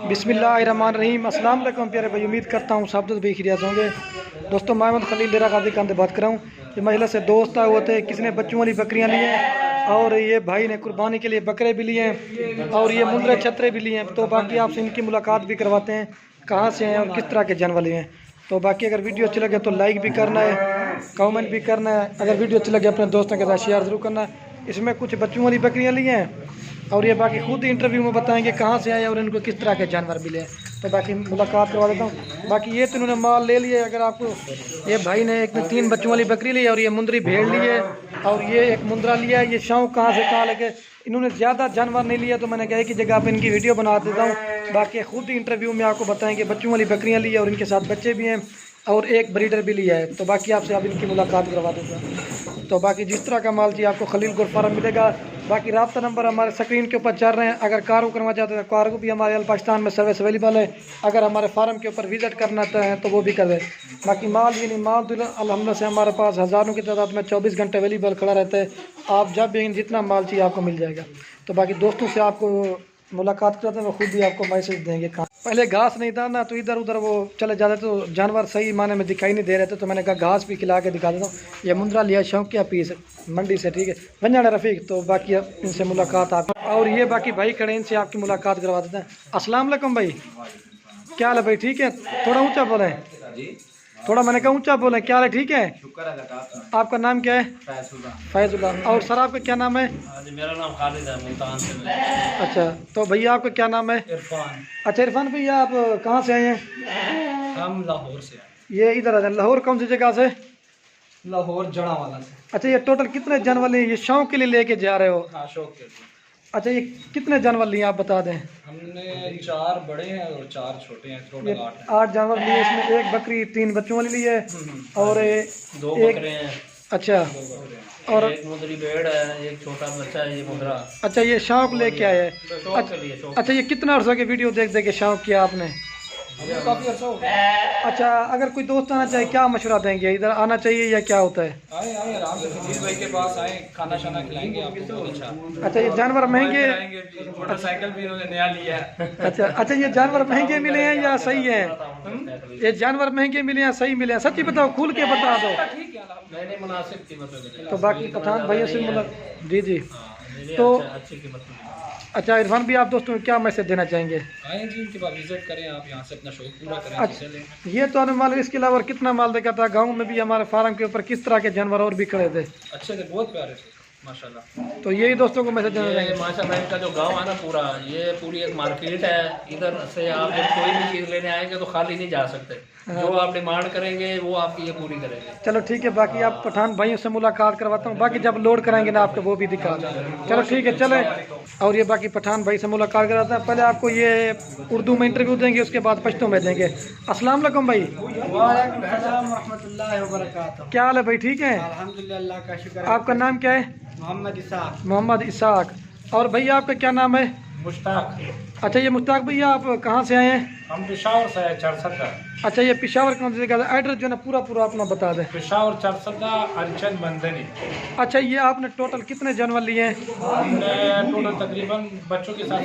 बिस्मिल्लाहिर्रहमानिर्रहीम। अस्सलाम वालेकुम प्यारे भाई, उम्मीद करता हूँ सब भी खैरियत होंगे। दोस्तों, मोहम्मद खलील डेरा गाजी खान से बात कर रहा हूँ। ये महिला से दोस्त आए होते हैं, किसी ने बच्चों वाली बकरियाँ ली हैं और ये भाई ने कुर्बानी के लिए बकरे भी लिए हैं और ये मुंद्रे छतरे भी लिए हैं। तो बाकी आपसे इनकी मुलाकात भी करवाते हैं, कहाँ से हैं और किस तरह के जानवर लिए हैं। तो बाकी अगर वीडियो अच्छी लगे तो लाइक भी करना है, कमेंट भी करना है। अगर वीडियो अच्छी लगे अपने दोस्तों के साथ शेयर ज़रूर करना है। इसमें कुछ बच्चों वाली बकरियाँ ली हैं और ये बाकी खुद ही इंटरव्यू में बताएंगे कहाँ से आए और इनको किस तरह के जानवर मिले। तो बाकी मुलाकात करवा देता हूँ। बाकी ये तो इन्होंने माल ले लिया। अगर आपको ये भाई ने एक में 3 बच्चों वाली बकरी ली है और ये मुंदरी भेड़ ली है और ये एक मुंदरा लिया है। ये शौक कहाँ से कहाँ लेके इन्होंने ज़्यादा जानवर नहीं लिया, तो मैंने कहा कि जगह पर इनकी वीडियो बना देता हूँ। बाकी खुद ही इंटरव्यू में आपको बताएंगे बच्चों वाली बकरियाँ ली है और इनके साथ बच्चे भी हैं और एक ब्रीडर भी लिया है। तो बाकी आपसे अब इनकी मुलाकात करवा देता। तो बाकी जिस तरह का माल चाहिए आपको खलील गोट फार्म मिलेगा। बाकी राब्ता नंबर हमारे स्क्रीन के ऊपर चल रहे हैं। अगर कार करना चाहते हैं तो कार को भी हमारे अल पाकिस्तान में सर्विस अवेलेबल है। अगर हमारे फार्म के ऊपर विजिट करना चाहते हैं तो वो भी कर दें। बाकी माल ये नहीं, माल अल्हम्दुलिल्लाह से हमारे पास हज़ारों की तादाद में 24 घंटे अवेलेबल खड़ा रहता है। आप जब भी जितना माल चाहिए आपको मिल जाएगा। तो बाकी दोस्तों से आपको मुलाकात करते हैं, वो खुद भी आपको मैसेज देंगे। पहले घास नहीं था ना, तो इधर उधर वो चले जाते तो जानवर सही माने में दिखाई नहीं दे रहे थे। तो मैंने कहा घास भी खिला के दिखा देता हूँ। ये मुंद्रा लिया शौकिया पीस मंडी से, ठीक है बंजाना रफ़ीक। तो बाकी इनसे मुलाकात आप और ये बाकी भाई खड़े, इनसे आपकी मुलाकात करवा देते हैं। अस्सलाम वालेकुम भाई, क्या हाल है भाई? ठीक है, थोड़ा ऊँचा बोलें, थोड़ा मैंने कहा ऊंचा बोले। क्या है? ठीक है, आपका नाम क्या है? फैजुल्ला। और सर आपका क्या नाम है? मेरा नाम खालिद है, मुल्तान से। अच्छा, तो भैया आपका क्या नाम है? इरफान। अच्छा इरफान भैया, आप कहाँ से आए हैं? हम लाहौर से आए। ये इधर आ जाए। लाहौर कौन सी जगह से? लाहौर जड़ावाला से। अच्छा, ये टोटल कितने जानवर लिए? ये शौक के लिए लेके जा रहे हो? हाँ, शौक के लिए। अच्छा, ये कितने जानवर लिए आप बता दें? हमने 4 बड़े हैं और 4 छोटे हैं, टोटल 8 जानवर लिए। इसमें एक बकरी 3 बच्चों वाली ली है और 2 बकरे हैं। अच्छा, और एक मुंदरी भेड़ है, एक छोटा बच्चा है, ये मुंदरा। अच्छा, ये शौक लेके आए हैं। शौक के लिए। अच्छा, ये कितना अर्सा के वीडियो देख देख के शौक किया आपने? काफी अर्सा हो गया। अच्छा, अगर कोई दोस्त आना चाहे क्या मशवरा देंगे? इधर आना चाहिए या क्या होता है? आए आए आराम से खलील भाई के पास आए, खाना शाना खिलाएंगे आपको बहुत अच्छा। अच्छा, ये जानवर महंगे? मोटरसाइकिल भी उन्होंने नया लिया है। अच्छा, ये जानवर महंगे मिले हैं या सही है? ये जानवर महंगे मिले हैं सही मिले हैं? सच्ची बताओ, खुल के बता दो। मैंने मुनासिब कीमत में मिले। तो बाकी पठान भैया से जी जी। तो अच्छी कीमत में। अच्छा इरफान भी, आप दोस्तों को क्या मैसेज देना चाहेंगे? आए जी, इनके बाद विजिट करें, आप यहाँ से अपना शौक पूरा करें। अच्छा, ये तो माल, इसके अलावा कितना माल देखा था गाँव में भी? हमारे फार्म के ऊपर किस तरह के जानवर और भी खड़े थे? अच्छे थे, बहुत प्यारे थे माशाल्लाह। तो यही दोस्तों को मैसेज देना चाहेंगे। माशाल्लाह इनका जो गांव है ना पूरा, ये पूरी एक मार्केट है। इधर से आप जब कोई भी चीज़ लेने आएंगे तो खाली नहीं जा सकते। जो आप डिमांड करेंगे वो आपकी ये पूरी करेंगे। चलो ठीक है, बाकी आप पठान भाइयों से मुलाकात करवाता हूँ। बाकी जब लोड कराएंगे ना आपको वो भी दिखा। चलो ठीक है, चले। और ये बाकी पठान भाई से मुलाकात कराते हैं। पहले आपको ये उर्दू में इंटरव्यू देंगे, उसके बाद पश्तो में देंगे। अस्सलाम वालेकुम भाई। वालेकुम सलाम रहमतुल्लाहि व बरकातहू। क्या हाल है भाई? ठीक है, अल्हम्दुलिल्लाह, अल्लाह का शुक्र है। आपका नाम क्या है? मोहम्मद इसाक। मोहम्मद इसाक। और भैया आपका क्या नाम है? मुश्ताक। अच्छा, ये मुश्ताक भैया, आप कहाँ से आए हैं? हम पेशावर से है, चरसदा। अच्छा, ये पेशावर कौन सी जगह? एड्रेस जो है ना पूरा अपना बता दें। पेशावर चरसदा, अरचन बंदनी। अच्छा, ये आपने टोटल कितने जानवर लिए हैं? हमने टोटल तकरीबन बच्चों के साथ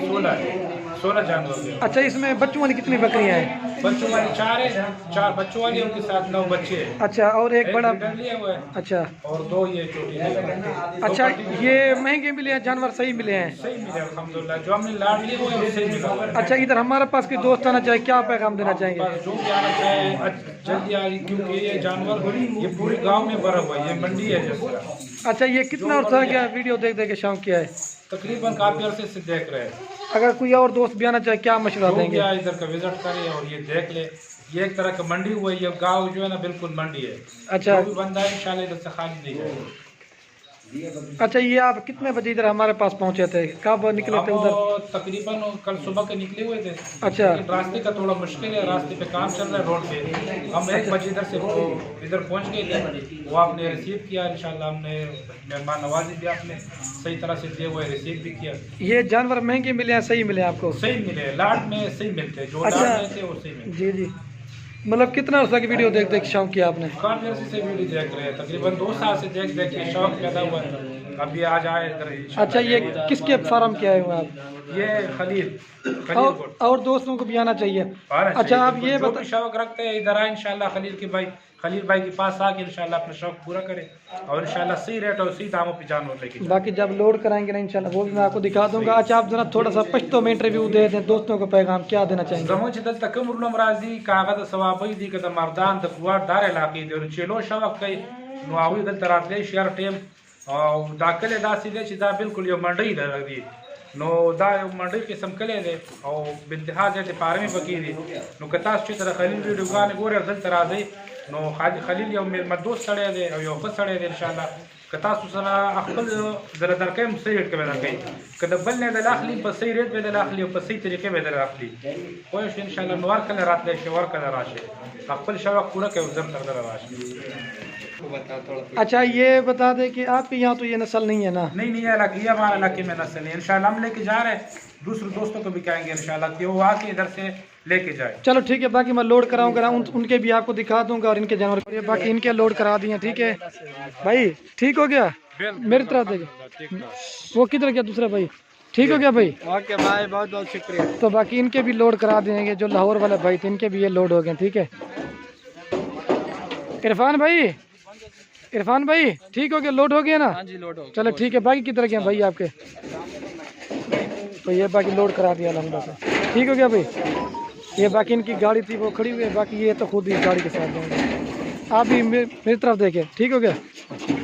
16 जानवर लिए। अच्छा, इसमें बच्चों वाली कितनी बकरियां हैं? बच्चों वाली 4 है, 4 बच्चों वाली, उनके साथ 9 बच्चे हैं। अच्छा, और एक बड़ा लिया हुआ है। अच्छा, और 2 ये छोटी है। अच्छा, ये महंगे मिले हैं जानवर? सही मिले हैं? सही मिले अल्हम्दुलिल्लाह, जो हमने लाड लिए हुए हैं उससे मिला। अच्छा, इधर हमारे पास कोई दोस्त आना चाहे क्या पैगाम देना चाहेंगे? जो भी आना चाहे जल्दी आ रही, क्योंकि ये जानवर ये पूरे गांव में भरा हुआ है, ये मंडी है जैसे। अच्छा, ये कितना अर्सा गया वीडियो देख देख के शौक किया है? तकरीबन काफी अरसे से देख रहे हैं। अगर कोई और दोस्त भी आना चाहे क्या मशवरा देंगे? इधर का विजिट करे और ये देख ले। ये एक तरह का मंडी हुआ है, ये गांव जो है ना बिल्कुल मंडी है। अच्छा, जो भी बंदा इंशाल्लाह इधर से खाली नहीं जाएगा। अच्छा, ये आप कितने बजे इधर हमारे पास पहुंचे थे? कब निकले थे उधर? तकरीबन कल सुबह के निकले हुए थे। अच्छा, रास्ते का थोड़ा मुश्किल है, रास्ते पे काम चल रहा है रोड पे। हम 1 बजे इधर पहुंच गए थे। वो आपने रिसीव किया इंशाल्लाह, हमने मेहमान नवाजी भी आपने सही तरह से दिए हुए, रिसीव भी किया। ये जानवर महंगे मिले हैं सही मिले आपको? सही मिले, लाड में सही मिलते, जो अच्छा, लाड में थे वो सही मिलते। जी जी। मतलब कितना अर्सा की वीडियो देख देख शौक किया आपने? काफी अरसे से वीडियो देख रहे हैं, तकरीबन 2 साल से देख देख के शौक पैदा हुआ है। अभी आज आए इधर इंशाल्लाह। अच्छा, ये किसके फार्म के आए हुए हैं आप? ये खलील और दोस्तों को भी आना चाहिए। अच्छा, आप ये जो भी शौक रखते हैं इधर आए इंशाल्लाह। खलील भाई के पास आके इंशाल्लाह अपना शौक पूरा करे और इंशाल्लाह सही रेट और सही दामों पे जानवर लेके जाए। बाकी जब लोड कराएंगे ना इंशाल्लाह वो भी मैं आपको दिखा दूंगा। अच्छा, आप जरा थोड़ा सा पश्तो में इंटरव्यू दे दें, दोस्तों को पैगाम क्या देना चाहेंगे? जमुच दल तकम रुलम राजी कागज सवाबई दी कदम मर्दान द कुवार दार इलाके दे और चेलो शौक कई नुआवी दल तरातले शेयर टेम और दाखले दासी दे चिदा बिल्कुल यो मंडई दे दी नो दा मंडई किस्म कले दे और बिंतहा दे पारे में बकी दी नो कतास ची तरह खलील वीडियो गाने गोरे दल तरा दे नो खलील यो मेल मदोस सड़े दे और यो खुद सड़े दे इंशाल्लाह कतास सना अखबल दर दर के सही रेट के बेदर कई कदबल ने दल अखली पर सही रेट बेदर अखली और सही तरीके बेदर अखली कोई इंशाल्लाह नवार कल रात ले शवर कल राशे अखबल शवा पूरा के उधर दर राशे। अच्छा, ये बता दें कि आपके यहाँ तो ये नस्ल नहीं है ना? नहीं अलग ये हमारे इलाके में नस्ल है। इंशाल्लाह हम लेके जा रहे हैं, दूसरे दोस्तों को भी कहेंगे इंशाल्लाह कि वो आके इधर से लेके जाए। चलो ठीक है, बाकी मैं लोड कराऊंगा उनके भी आपको दिखा दूंगा और इनके जानवर ये बाकी इनके लोड करा दिए। ठीक है भाई, ठीक हो गया? मेरी तरफ देखिए, वो किधर गया दूसरा भाई? ठीक हो गया भाई? ओके भाई, बहुत बहुत शुक्रिया। तो बाकी इनके भी लोड करा देंगे, जो लाहौर वाले भाई थे इनके भी ये लोड हो गए। ठीक है इरफान भाई, ठीक हो गया? लोड हो गया ना? हाँ जी, लोड हो। चलो ठीक है, बाकी किधर गए भाई आपके? तो ये बाकी लोड करा दिया अलहमदा से। ठीक हो गया भाई? ये बाकी इनकी गाड़ी थी वो खड़ी हुई है, बाकी ये तो खुद ही गाड़ी के साथ जाएंगे। आप भी मेरी तरफ देखें। ठीक हो गया?